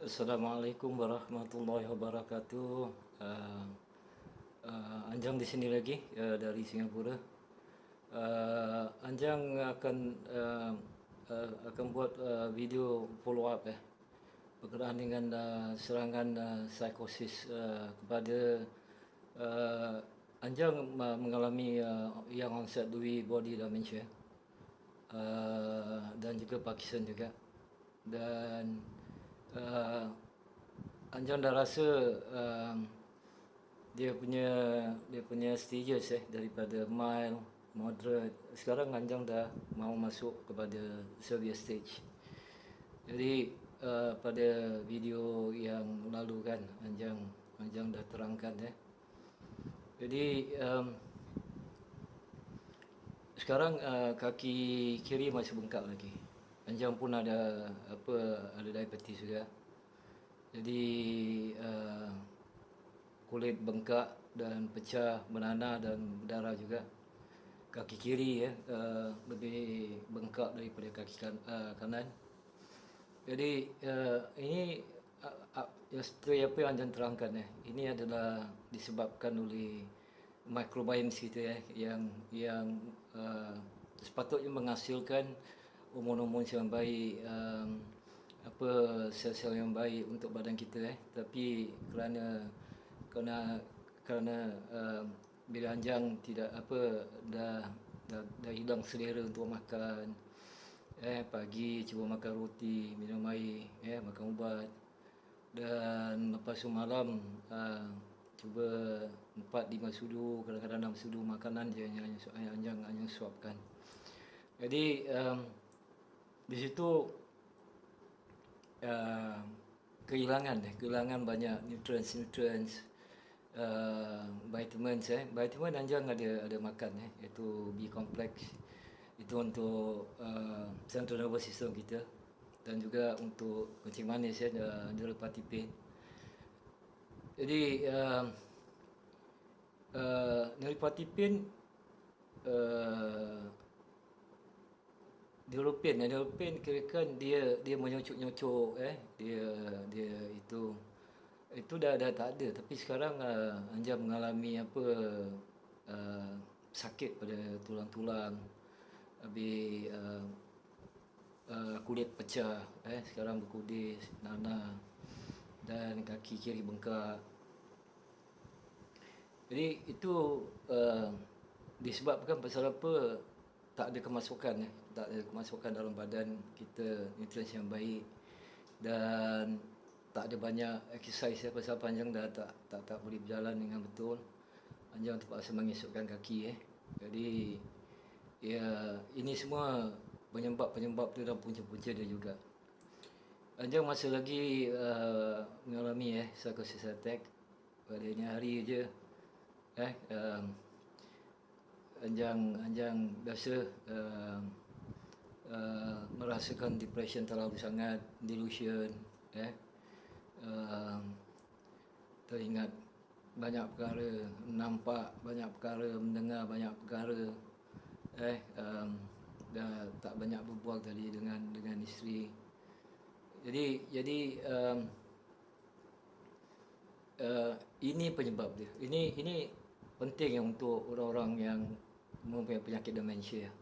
Assalamualaikum warahmatullahi wabarakatuh. Anjang di sini lagi dari Singapura. Anjang akan buat video follow up berkenaan dengan serangan psikosis kepada uh, Anjang mengalami yang onset Lewy body dementia dan juga Parkinson juga. Dan uh, Anjang dah rasa dia punya stages daripada mild, moderate. Sekarang Anjang dah mau masuk kepada severe stage. Jadi pada video yang lalu kan Anjang dah terangkan Jadi sekarang kaki kiri masih bengkak lagi. Anjang pun ada diabetes juga. Jadi kulit bengkak dan pecah, menanah dan berdarah juga. Kaki kiri lebih bengkak daripada kaki kanan. Jadi ini seperti apa yang Anjang terangkan ini adalah disebabkan oleh microbiome kita yang sepatutnya menghasilkan hormon-hormon yang baik, sel-sel yang baik untuk badan kita tapi kerana bila Anjang tidak dah hilang selera untuk makan, pagi cuba makan roti, minum air, makan ubat, dan lepas tu malam cuba 4-5 sudu, kadang-kadang 6 sudu makanan je yang Anjang suapkan. Jadi di situ kehilangan banyak nutrients, vitamins. Vitamin Anjang ada makan iaitu B complex. Itu untuk central nervous system kita, dan juga untuk kencing manis niripatipin. Jadi niripatipin Neuropin kirakan dia menyocok-nyocok dia itu dah tak ada. Tapi sekarang Anjang mengalami sakit pada tulang-tulang, habis kulit pecah, sekarang berkudis, nanah, dan kaki kiri bengkak. Jadi itu disebabkan pasal apa? Tak ada kemasukan dalam badan kita, nutrisi yang baik, dan tak ada banyak exercise pasal Anjang dah tak boleh berjalan dengan betul. Anjang terpaksa mengesokkan kaki Jadi ini semua penyebab tu dan punca-punca dia juga. Anjang masih lagi mengalami psychosis attack. Pada ini hari je Anjang biasa merasakan depression terlalu sangat, delusion, teringat banyak perkara, nampak banyak perkara, mendengar banyak perkara, dah tak banyak berbual tadi dengan isteri. Jadi ini penyebab dia. Ini penting untuk orang-orang yang mempunyai penyakit demensia,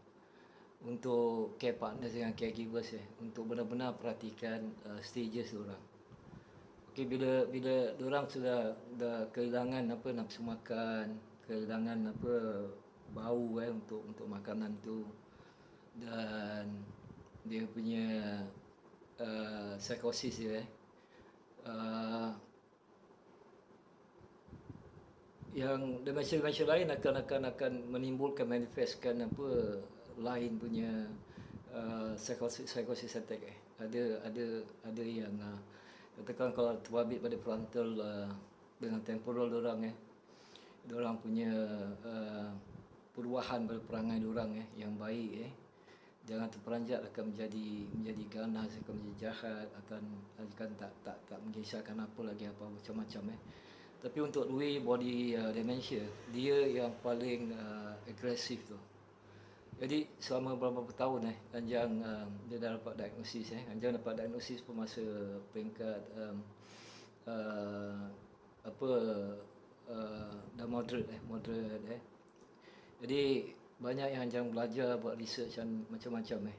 untuk care partners dengan caregivers untuk benar-benar perhatikan stages diorang. Okey, bila diorang sudah kehilangan nafsu makan, kehilangan bau untuk makanan tu, dan dia punya psikosis dia yang demensia lain akan menimbulkan, manifestkan lain punya psikosis attack ada yang katakan kalau terbabit pada frontal dengan temporal diorang punya perubahan pada perangai diorang yang baik jangan terperanjat akan menjadi ganas, akan menjadi jahat, akan tak mengisahkan apa macam-macam Tapi untuk Lewy body dementia, dia yang paling agresif tu. Jadi selama beberapa tahun Anjang dia dah dapat diagnosis Anjang dapat diagnosis pun masa peringkat uh, apa dah moderate. Jadi banyak yang Anjang belajar buat research dan macam-macam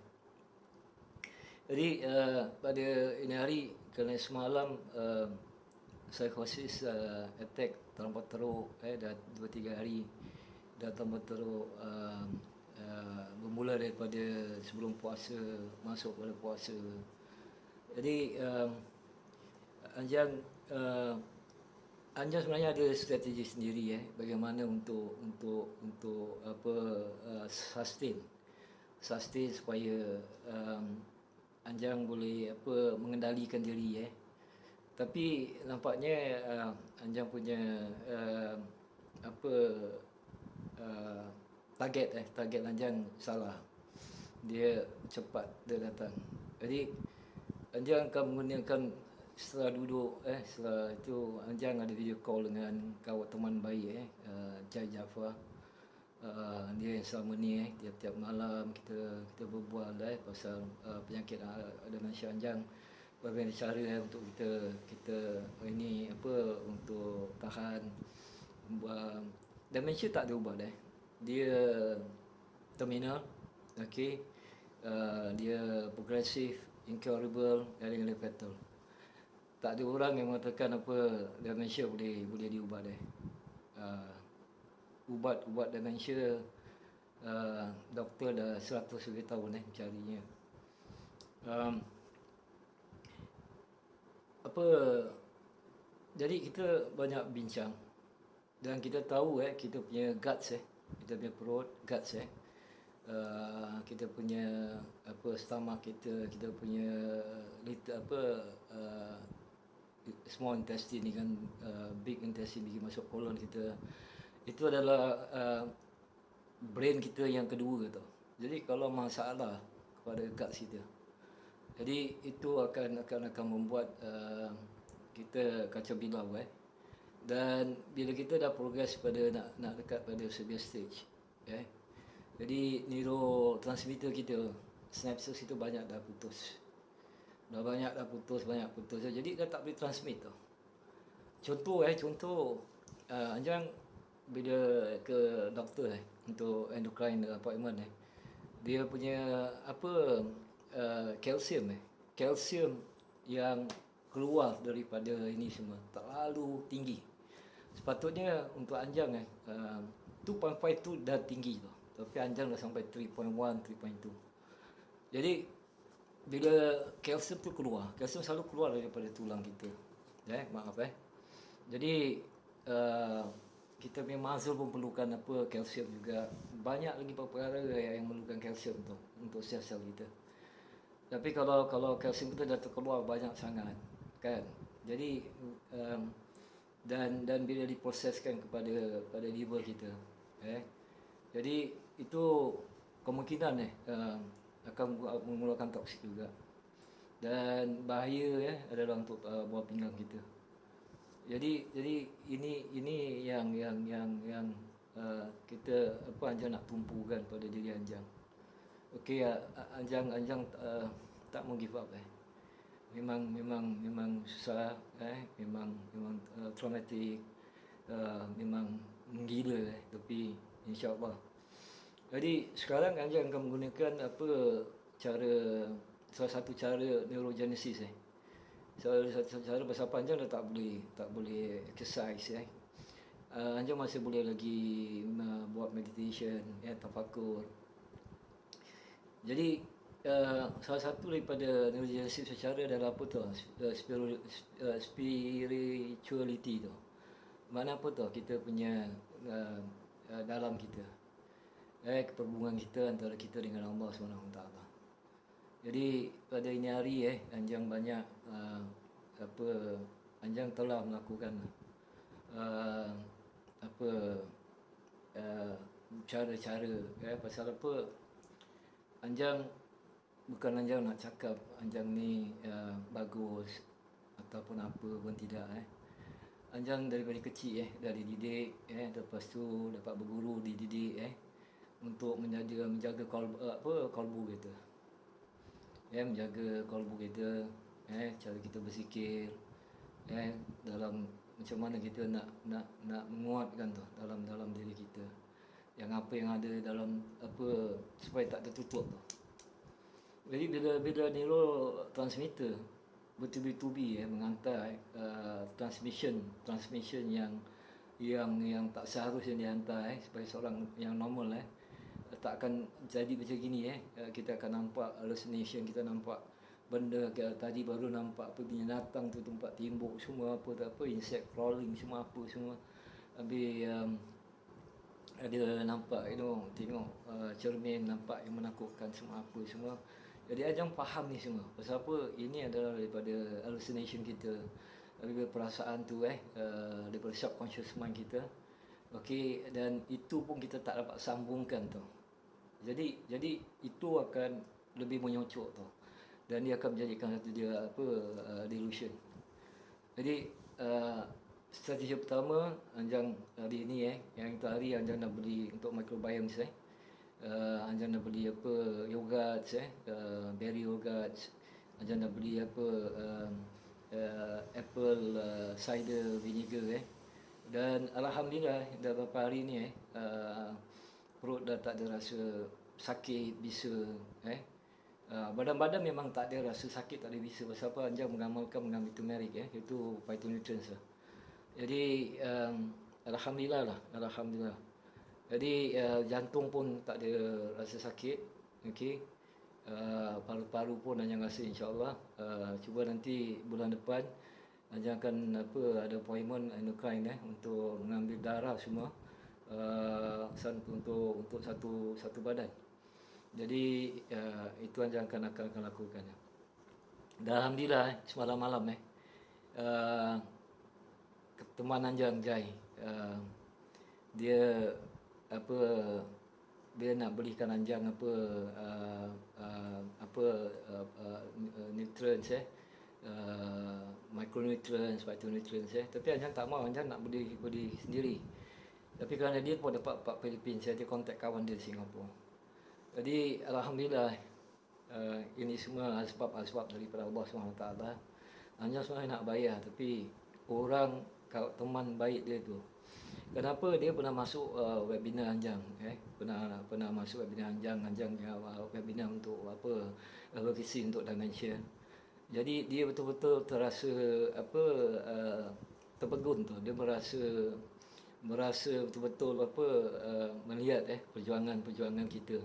Jadi pada ini hari kerana semalam psikosis attack terlampau teruk dah 2-3 hari dah terlampau teruk bermula daripada sebelum puasa masuk pada puasa. Jadi Anjang Anjang sebenarnya ada strategi sendiri bagaimana untuk sustain supaya Anjang boleh mengendalikan diri Tapi nampaknya Anjang punya target Anjang salah. Dia cepat dia datang. Jadi Anjang akan menggunakan setelah duduk setelah itu Anjang ada video call dengan kawan teman baik Jai Jafar. Dia selama ni tiap-tiap malam kita berbual pasal penyakit demensia Anjang. Bagaimana cara untuk kita ini untuk tahan demensia tak ada ubat dia terminal, okey. Dia progresif, incurable, dengan fatal. Tak ada orang yang mengatakan demensia boleh diubat ubat demensia doktor dah 100 lebih tahun mencarinya. Jadi kita banyak bincang dan kita tahu kita punya guts kita punya perut guts kita punya stomach kita punya small intestine ni kan big intestine pergi masuk kolon kita, itu adalah brain kita yang kedua tau. Jadi kalau masalah kepada guts kita, jadi itu akan membuat kita kacau bilau dan bila kita dah progress pada nak dekat pada severe stage jadi neurotransmitter kita, synapses itu banyak dah putus. Jadi dah tak boleh transmit tau. Contoh Anjang bila ke doktor untuk endocrine appointment dia punya kalsium yang keluar daripada ini semua terlalu tinggi. Sepatutnya untuk Anjang 2.5 tu dah tinggi tu. Tapi Anjang dah sampai 3.1, 3.2. Jadi bila kalsium tu keluar, kalsium selalu keluar daripada tulang kita. Jadi kita punya muscle pun perlukan kalsium juga. Banyak lagi perkara yang memerlukan kalsium tu untuk sel-sel kita. Tapi kalau kalsium kita dah terkeluar banyak sangat kan. Jadi dan bila diproseskan pada liver kita jadi itu kemungkinan akan mengeluarkan toksik juga. Dan bahaya adalah untuk buah pinggang kita. Jadi ini yang kita Anjang nak tumpukan pada diri Anjang. Okey, Anjang tak mau give up Memang susah memang traumatik, memang menggila tapi insya-Allah. Jadi sekarang Anjang akan menggunakan salah satu cara neurogenesis salah satu cara pasal Anjang dah tak boleh exercise Anjang masih boleh lagi buat meditation tafakur. Jadi salah satu daripada neurogenesis secara adalah spirituality tu. Mana kita punya dalam kita keperhubungan kita antara kita dengan Allah SWT. Jadi pada ini hari Anjang banyak Anjang telah melakukan cara-cara pasal Anjang bukan Anjang nak cakap Anjang ni bagus ataupun apa pun tidak Anjang daripada kecil dah dididik lepas tu dapat berguru dididik untuk menjaga kalbu kita. Menjaga kalbu kita, cara kita berfikir, dalam macam mana kita nak menguatkan tu dalam diri kita. Yang apa yang ada dalam supaya tak tertutup tu. Jadi bila neurotransmitter bertubi-tubi menghantar transmission yang tak seharusnya dihantar supaya seorang yang normal tak akan jadi macam gini kita akan nampak hallucination, kita nampak benda tadi baru nampak binatang tu tempat timbuk semua insect crawling semua semua. Habis ada nampak tengok cermin nampak yang menakutkan semua semua. Jadi Ajang faham ni semua. Pasal apa? Ini adalah daripada hallucination kita, daripada perasaan tu daripada subconscious mind kita. Okey, dan itu pun kita tak dapat sambungkan tu. Jadi itu akan lebih menyocok tu. Dan dia akan menjadikan satu dia delusion. Jadi strategi pertama Anjang hari ni yang itu hari Anjang nak beli untuk microbiome Anjang nak beli yogurt berry yogurt. Anjang nak beli apple cider vinegar dan alhamdulillah dah beberapa hari ni perut dah tak ada rasa sakit bisa badan-badan memang tak ada rasa sakit, tak ada bisa. Pasal apa? Anjang mengambil turmeric itu phytonutrients Jadi alhamdulillah. Jadi jantung pun tak ada rasa sakit. Okey. Paru-paru pun Anjang rasa insya-Allah. Cuba nanti bulan depan Anjang akan ada appointment endocrine untuk mengambil darah semua untuk satu badan. Jadi itu Anjang akan lakukan. Dan alhamdulillah semalam malam teman Anjang Jai dia nak belikan Anjang nutrients micronutrients, phytonutrients tapi Anjang tak mahu. Anjang nak beli sendiri. Tapi kerana dia pun dapat Filipin, dia kontak kawan dia di Singapura. Jadi alhamdulillah ini semua asbab daripada Allah SWT. Anjang sebenarnya nak bayar, tapi orang teman baik dia tu, kenapa dia pernah masuk webinar Anjang pernah masuk webinar Anjang webinar untuk advocacy untuk dementia. Jadi dia betul-betul terasa terpegun tu. Dia merasa betul-betul melihat perjuangan kita.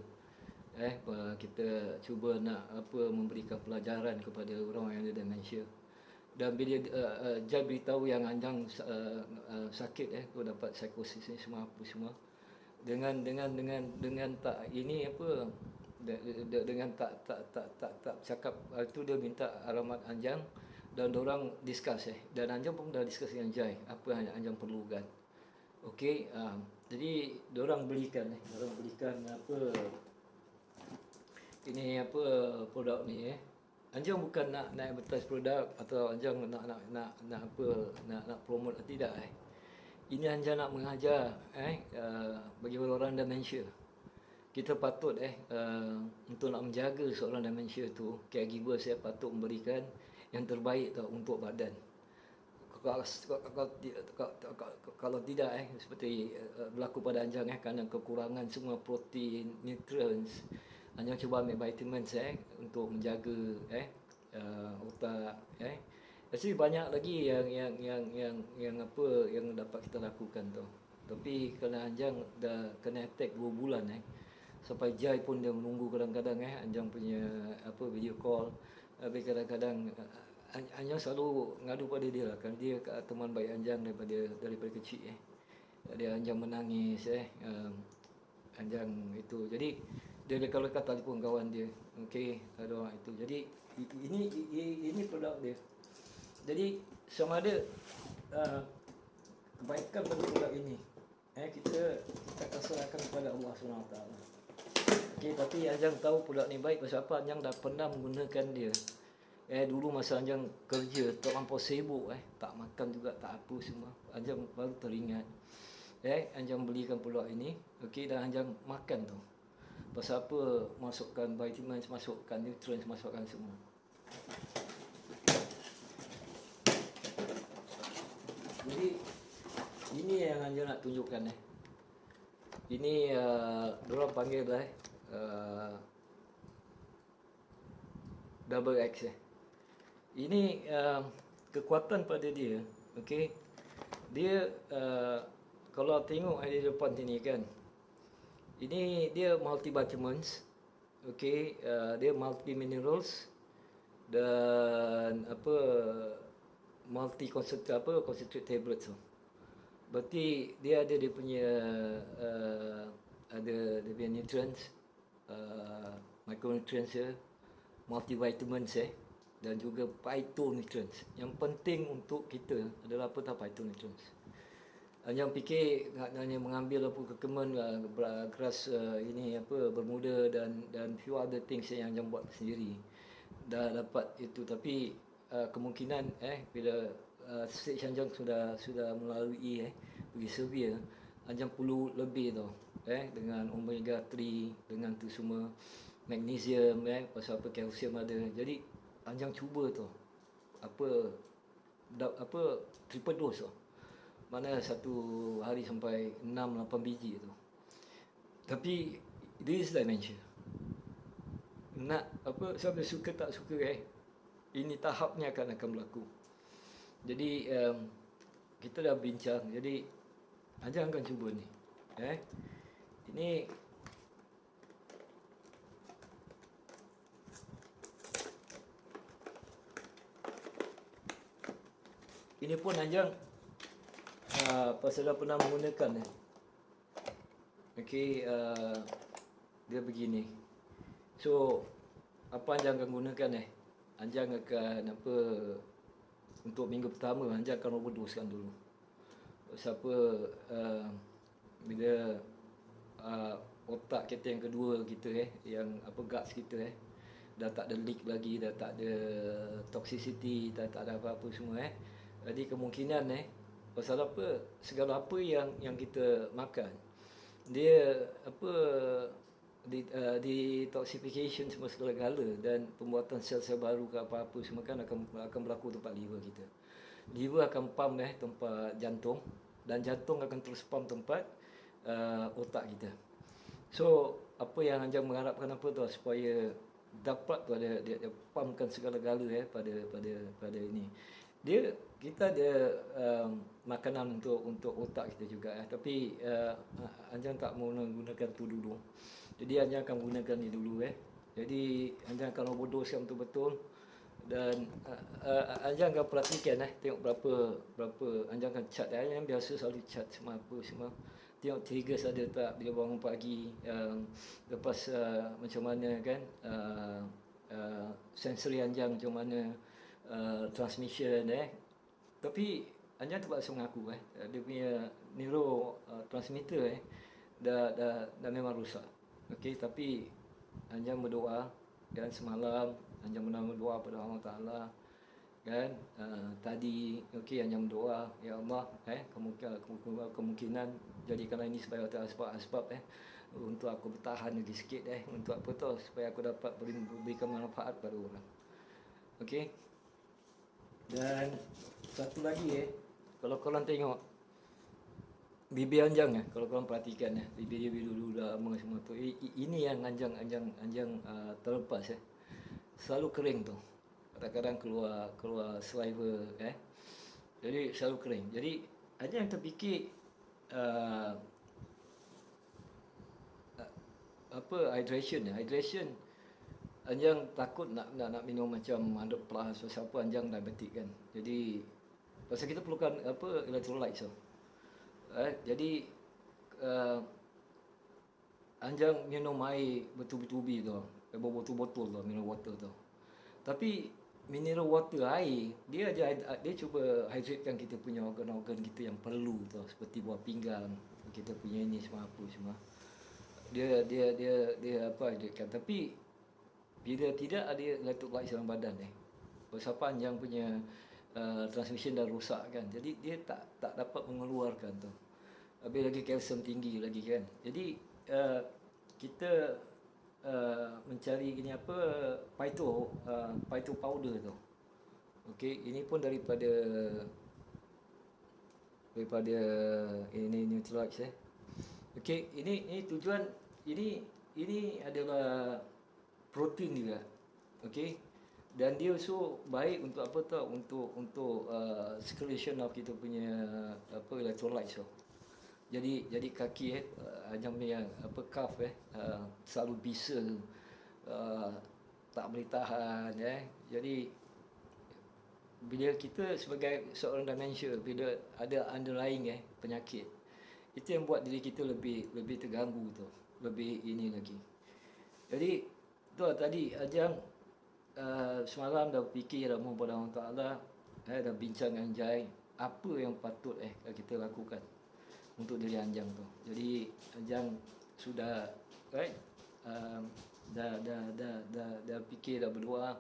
Kita cuba nak memberikan pelajaran kepada orang yang ada dementia. Dan bila Jai beritahu yang Anjang sakit dapat psikosis ni semua dengan tak ini dengan tak cakap itu, dia minta alamat Anjang dan orang discuss dan Anjang pun dah discuss dengan Jai apa yang Anjang perlukan. Okey, jadi diorang belikan produk ni Anjang bukan nak advertise produk atau Anjang nak promote, tidak. Ini Anjang nak mengajar bagi orang dementia. Kita patut untuk nak menjaga seorang dementia tu, caregiver saya patut memberikan yang terbaik untuk badan. Kalau tidak seperti berlaku pada Anjang kerana kekurangan semua protein, nutrients, Anjang cuba ambil vitamins untuk menjaga otak. Actually banyak lagi yang dapat kita lakukan tu. Tapi kerana Anjang dah kena attack 2 bulan sampai Jai pun dia menunggu kadang-kadang Anjang punya video call. Habis kadang-kadang Anjang selalu ngadu pada dia lah, kan dia teman baik Anjang daripada kecil dia Anjang menangis Anjang itu. Jadi dia kalau kata telefon kawan dia, okey, ada orang itu. Jadi ini produk dia. Jadi sama ada kebaikan pada produk ini kita akan serahkan kepada Allah SWT. Okey, tapi Anjang tahu produk ni baik pasal apa? Anjang dah pernah menggunakan dia. Dulu masa Anjang kerja terlampau sibuk, tak makan juga, tak apa semua. Anjang baru teringat. Anjang belikan peluang ini, okey, dan Anjang makan tu. Pasal apa? Masukkan vitamins, masukkan nutrients, masukkan semua. Jadi ini yang Anjang nak tunjukkan Ini diorang panggil double X Ini kekuatan pada dia, okey. Dia kalau tengok di depan sini kan, ini dia multivitamins, okey, dia multi minerals dan multi concentrate tablets tu. Berarti dia ada dia punya nutrients, micronutrients multivitamins dan juga phytonutrients. Yang penting untuk kita adalah apa tahu phytonutrients. Jangan fikir hanya mengambil kekeman grass bermuda dan few other things yang jangan buat sendiri dah dapat itu, tapi kemungkinan bila stage Anjang sudah melalui pergi Serbia, Anjang perlu lebih tau dengan omega 3, dengan tu semua magnesium pasal kalsium ada. Jadi Anjang cuba tu triple dose tu. Mana satu hari sampai 6-8 biji tu. Tapi this dimension nak siapa suka tak suka ini tahapnya akan berlaku. Jadi kita dah bincang, jadi Anjang akan cuba ni. Ini pun Anjang pasal dah pernah menggunakan okey, dia begini. So apa Anjang akan gunakan Anjang akan untuk minggu pertama Anjang akan overdosekan dulu. Siapa bila otak kita yang kedua kita yang guts kita dah tak ada leak lagi, dah tak ada toxicity, dah tak ada apa-apa semua jadi kemungkinan pasal segala apa yang kita makan dia detoxification semua segala-gala dan pembuatan sel-sel baru ke apa-apa semua kan akan berlaku tempat liver kita. Liver akan pump tempat jantung dan jantung akan terus pump tempat otak kita. So apa yang Anjang mengharapkan supaya dapat dia pumpkan segala-gala pada ini. Kita ada makanan untuk otak kita juga tapi Anjang tak mau menggunakan tu dulu. Jadi Anjang akan gunakan ni dulu Jadi Anjang akan overdose betul-betul dan Anjang akan perhatikan tengok berapa Anjang akan chart Anjang biasa selalu chart semua tengok triggers ada tak bila bangun pagi, lepas macam mana kan sensory Anjang macam mana, transmission tapi Anjang terpaksa mengaku dia punya neurotransmitter dah memang rosak. Okey, tapi Anjang berdoa dan semalam Anjang berdoa pada Allah Taala kan. Tadi okey Anjang berdoa, ya Allah kemungkinan jadikanlah ini sebagai asbab untuk aku bertahan lagi sikit untuk apa tahu supaya aku dapat berikan manfaat pada orang. Okey. Dan satu lagi kalau korang tengok bibir Anjang kalau korang perhatikan bibir dia dulu dah lama semua tu. Ini yang Anjang terlepas selalu kering tu. Kadang-kadang keluar saliva jadi selalu kering. Jadi Anjang terfikir hydration Anjang takut nak minum macam 100 plus pasal Anjang diabetik kan. Jadi pasal kita perlukan electrolytes jadi Anjang minum air bertubi-tubi tu, botol-botol tu, mineral water tu. Tapi mineral water air dia cuba hydratekan kita punya organ-organ kita yang perlu tu, seperti buah pinggang, kita punya ini semua dia hydratekan. Tapi bila tidak ada electrolytes dalam badan pasal Anjang punya transmission dah rosak kan. Jadi dia tak dapat mengeluarkan tu. Habis lagi kalsium tinggi lagi kan. Jadi uh, kita mencari ini apa, phyto powder tu. Okey, ini pun daripada ini Nutrilight Okey, ini tujuan ini adalah protein juga. Okey. Dan dia so baik untuk apa tau, untuk circulation of kita punya apa electrolytes tu. Jadi kaki Anjang punya apa calf selalu bisa, uh, tak boleh tahan Jadi bila kita sebagai seorang dementia, bila ada underlying penyakit, itu yang buat diri kita lebih terganggu tu, lebih ini lagi. Jadi tu lah tadi Ajang semalam dah fikir, dah mohon pada Allah Taala, dah bincang dengan Jai apa yang patut kita lakukan untuk diri Anjang tu. Jadi Anjang sudah right, dah fikir, dah berdoa.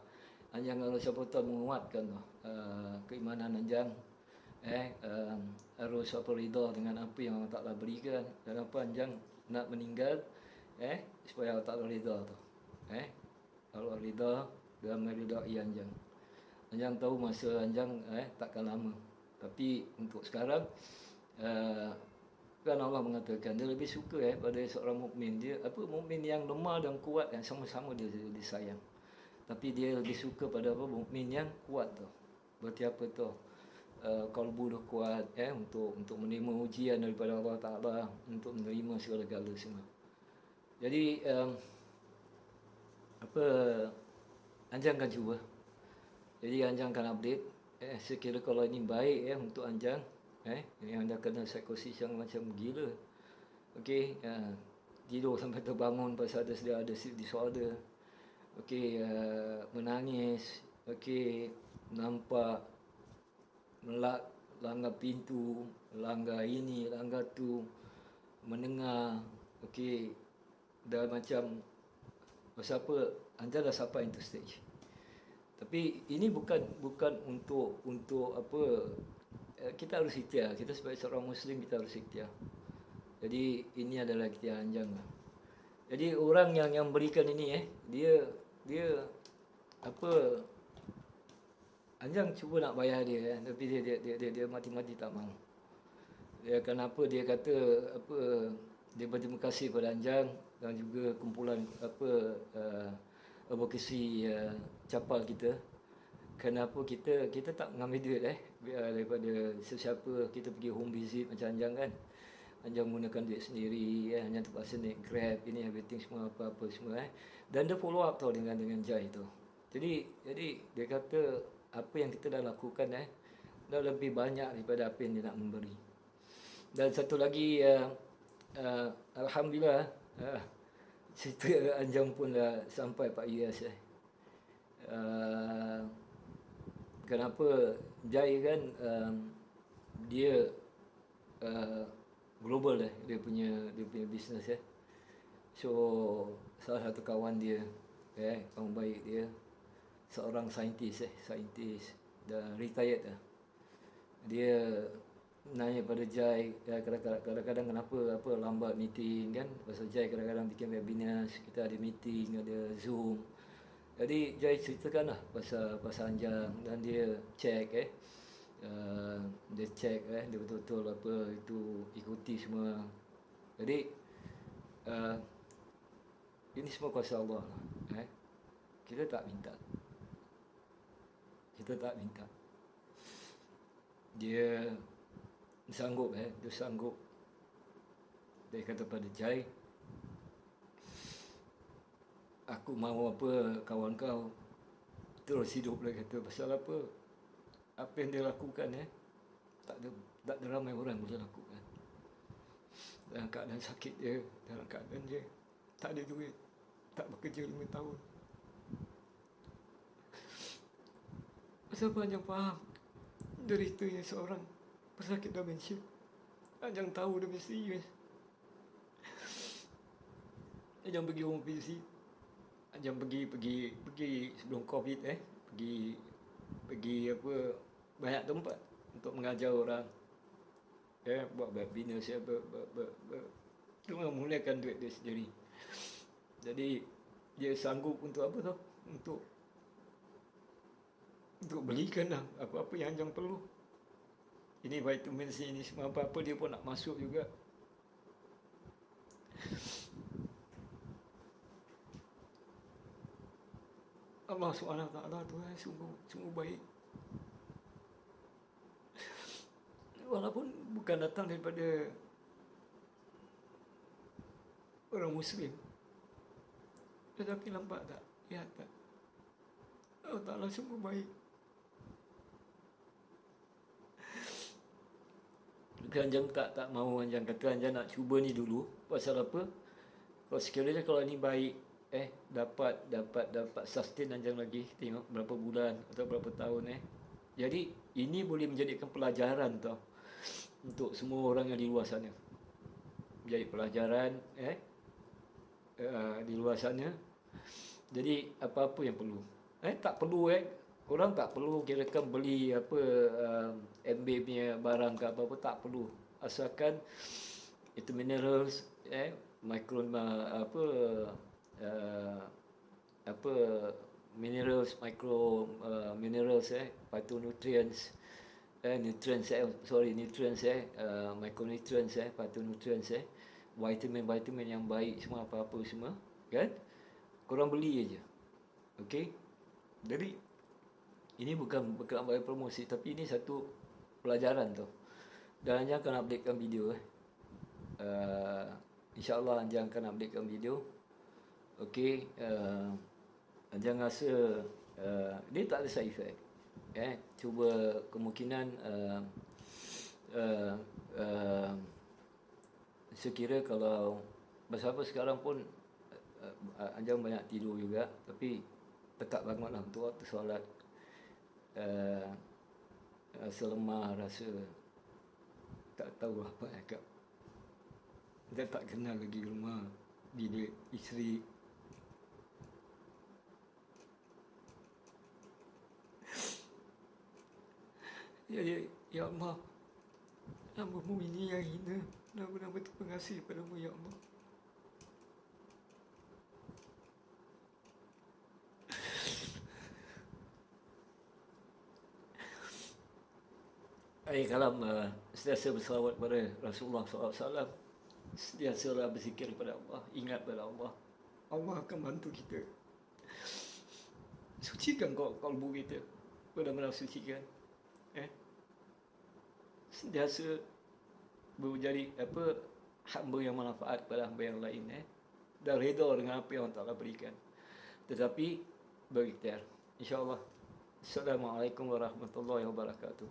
Anjang kalau siapa tahu menguatkan keimanan Anjang, harus apa rida dengan apa yang Allah Taala berikan, dan apa Anjang nak meninggal supaya Allah Taala rida tu. Allah rida dalam meridai Anjang. Anjang tahu masa Anjang takkan lama. Tapi untuk sekarang kan Allah mengatakan dia lebih suka pada seorang mukmin. Dia mukmin yang lemah dan kuat yang sama-sama dia disayang. Tapi dia lebih suka pada mukmin yang kuat tu. Berarti apa tu? Kalbu dia kuat untuk menerima ujian daripada Allah Taala, untuk menerima segala-gala semua. Jadi Anjang akan cuba. Jadi Anjang akan update sekira kalau ini baik untuk Anjang. Ini anda kena psikosis yang macam gila. Okey, tidur sampai terbangun pasal ada sleep disorder. Okey, menangis. Okey, nampak langgar pintu, langgar ini, langgar tu, mendengar. Okey, dah macam pasal apa Anjang dah sampai into stage. Tapi ini bukan untuk apa, kita harus ikhtiar. Kita sebagai seorang Muslim, kita harus ikhtiar. Jadi ini adalah ikhtiar Anjang. Jadi orang yang berikan ini dia apa, Anjang cuba nak bayar dia tapi dia mati-mati tak mahu. Kenapa dia kata dia berterima kasih pada Anjang dan juga kumpulan advokasi capal kita. Kenapa kita tak mengambil duit daripada sesiapa. Kita pergi home visit macam Anjang kan. Anjang menggunakan duit sendiri, Anjang terpaksa naik Grab, ini everything semua apa-apa semua Dan dia follow up tau dengan Jai tu. Jadi dia kata apa yang kita dah lakukan dah lebih banyak daripada apa yang dia nak memberi. Dan satu lagi alhamdulillah cerita Anjang pun dah sampai Pak Iyas kenapa Jai kan dia global dia punya bisnes So salah satu kawan dia kawan baik dia, seorang saintis dah retired dah. Dia nanya pada Jai kadang-kadang kenapa lambat meeting kan. Pasal Jai kadang-kadang bikin webinar, kita ada meeting, ada Zoom. Jadi Jai ceritakanlah pasal Anjang dan dia check dia check dia betul-betul apa itu ikuti semua. Jadi ini semua kuasa Allah kita tak minta. Dia sanggup dia sanggup. Dia kata pada Jai, aku mahu apa kawan kau terus hidup lah kata. Pasal apa yang dia lakukan tak ada ramai orang boleh lakukan. Dalam keadaan sakit dia, dalam keadaan dia tak ada duit, tak bekerja 5 tahun. Pasal apa Anjang faham deritanya seorang pesakit demensia. Anjang tahu dia mesti serius. Anjang pergi home visit. Anjang pergi sebelum COVID pergi apa banyak tempat untuk mengajar orang. buat business cuma mulakan duit dia sendiri. Jadi dia sanggup untuk apa tau? Untuk belikan lah apa-apa yang Anjang perlu. Ini vitamin C ni semua apa-apa dia pun nak masuk juga. Allah SWT tu sungguh baik. Walaupun bukan datang daripada orang Muslim, tetapi nampak tak? Lihat tak? Allah Ta'ala sungguh baik. Anjang tak mahu, Anjang kata Anjang nak cuba ni dulu. Pasal apa? Kalau sekiranya kalau ni baik, dapat sustain Anjang lagi, tengok berapa bulan atau berapa tahun. Jadi ini boleh menjadikan pelajaran tau untuk semua orang yang di luar sana. Jadi pelajaran di luar sana. Jadi apa-apa yang perlu, tak perlu korang tak perlu kirakan beli apa MB punya barang ke apa-apa, tak perlu. Asalkan itu minerals, micro minerals, micro minerals, phytonutrients, nutrients, micronutrients, phytonutrients, vitamin yang baik semua, apa-apa semua, kan? Korang beli aja. Okey? Jadi ini bukan bagi promosi, tapi ini satu pelajaran tu. Dan Anjang akan updatekan video. InsyaAllah Anjang akan updatekan video. Okey. Anjang rasa dia tak ada side effect. Cuba kemungkinan sekira kalau bersama sekarang pun Anjang banyak tidur juga, tapi tetap bangunlah untuk waktu solat. Selemah rasa tak tahu apa cakap. Dia tak kenal lagi rumah, bilik, isteri. Ya Allah, hamba-Mu ini yang hina, nama-nama terpengasih padamu ya Allah. Kalam sentiasa berselawat kepada Rasulullah SAW. Sentiasalah berzikir kepada Allah, ingat kepada Allah. Allah akan bantu kita. Sucikan kalbu kita, benar-benar sucikan. Sentiasa menjadi hamba yang manfaat kepada hamba yang lain, dan redha dengan apa yang Allah Ta'ala berikan. Tetapi berikhtiar, insya-Allah. Assalamualaikum warahmatullahi wabarakatuh.